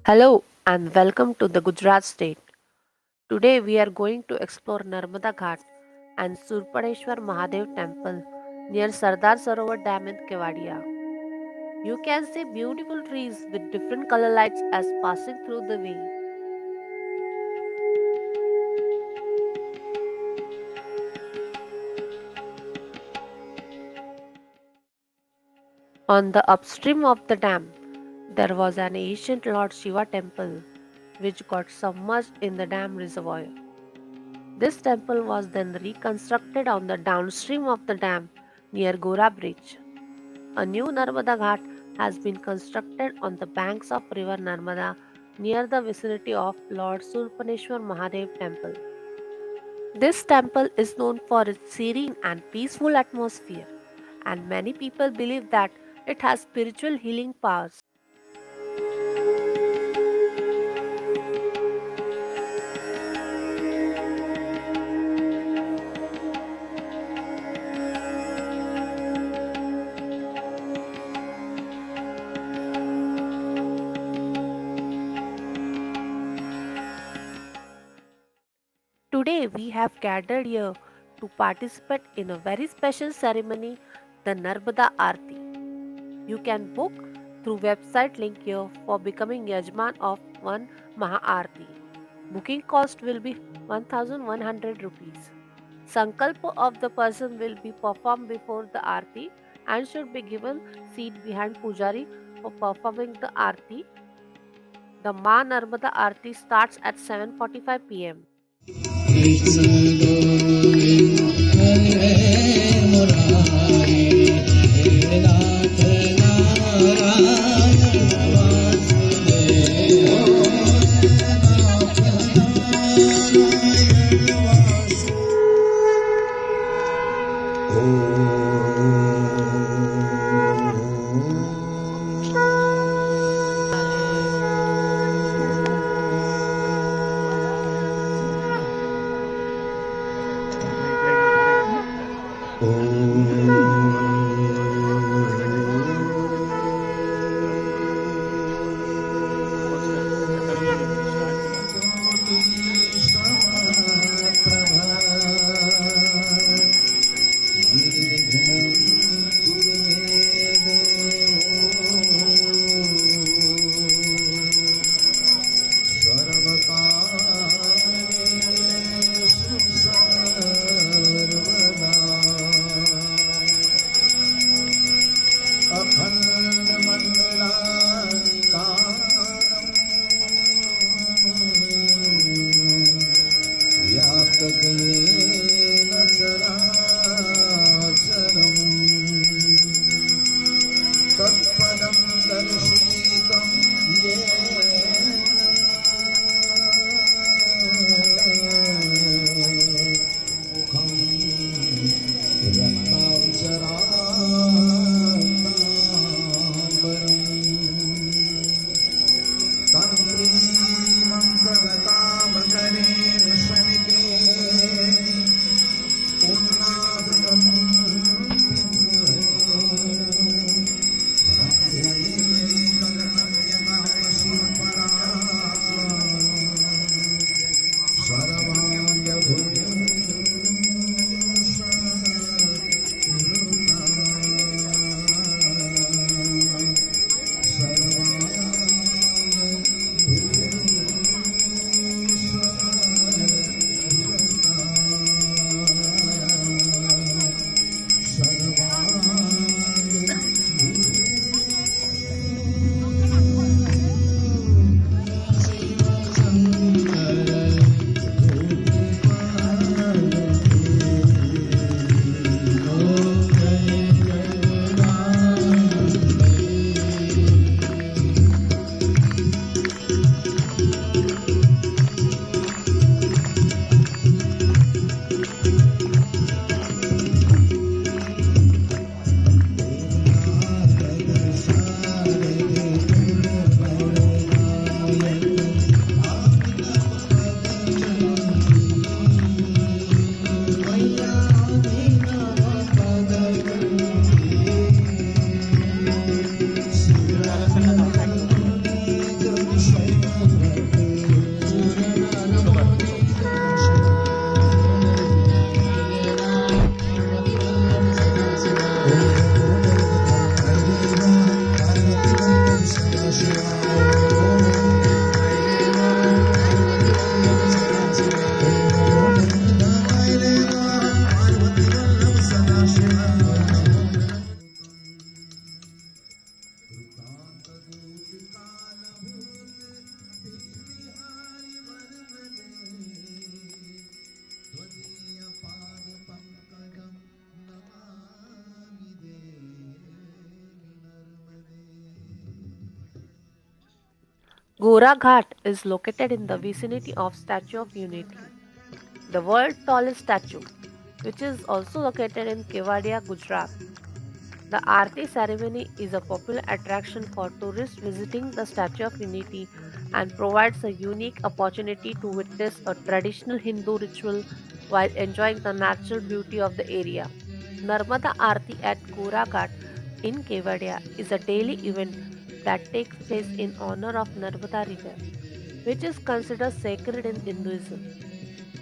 Hello and welcome to the Gujarat state. Today we are going to explore Narmada Ghat and Shoolpaneshwar Mahadev Temple near Sardar Sarovar Dam in Kevadia. You can see beautiful trees with different color lights as passing through the way. On the upstream of the dam, there was an ancient Lord Shiva temple which got submerged in the dam reservoir. This temple was then reconstructed on the downstream of the dam near Gora Bridge. A new Narmada Ghat has been constructed on the banks of river Narmada near the vicinity of Lord Shoolpaneshwar Mahadev Temple. This temple is known for its serene and peaceful atmosphere, and many people believe that it has spiritual healing powers. Today we have gathered here to participate in a very special ceremony, the Narmada Aarti. You can book through website link here for becoming Yajman of one Maha Aarti. Booking cost will be 1100 rupees. Sankalpa of the person will be performed before the Aarti and should be given seat behind Pujari for performing the Aarti. The Ma Narmada Aarti starts at 7:45 pm. Gora Ghat is located in the vicinity of Statue of Unity, the world's tallest statue, which is also located in Kevadia, Gujarat. The Aarti ceremony is a popular attraction for tourists visiting the Statue of Unity and provides a unique opportunity to witness a traditional Hindu ritual while enjoying the natural beauty of the area. Narmada Aarti at Gora Ghat in Kevadia is a daily event that takes place in honor of Narmada River, which is considered sacred in Hinduism.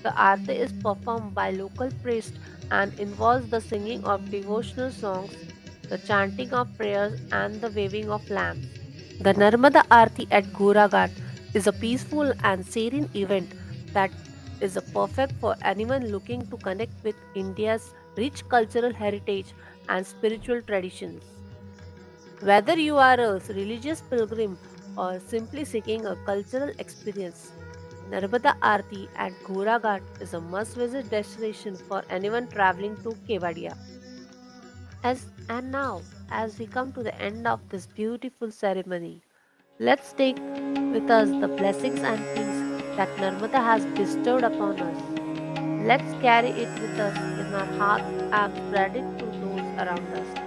The Aarti is performed by local priests and involves the singing of devotional songs, the chanting of prayers, and the waving of lamps. The Narmada Aarti at Gora Ghat is a peaceful and serene event that is a perfect for anyone looking to connect with India's rich cultural heritage and spiritual traditions. Whether you are a religious pilgrim or simply seeking a cultural experience, Narmada Aarti at Gora Ghat is a must visit destination for anyone traveling to Kevadia. As we come to the end of this beautiful ceremony, let's take with us the blessings and peace that Narmada has bestowed upon us. Let's carry it with us in our hearts and spread it to those around us.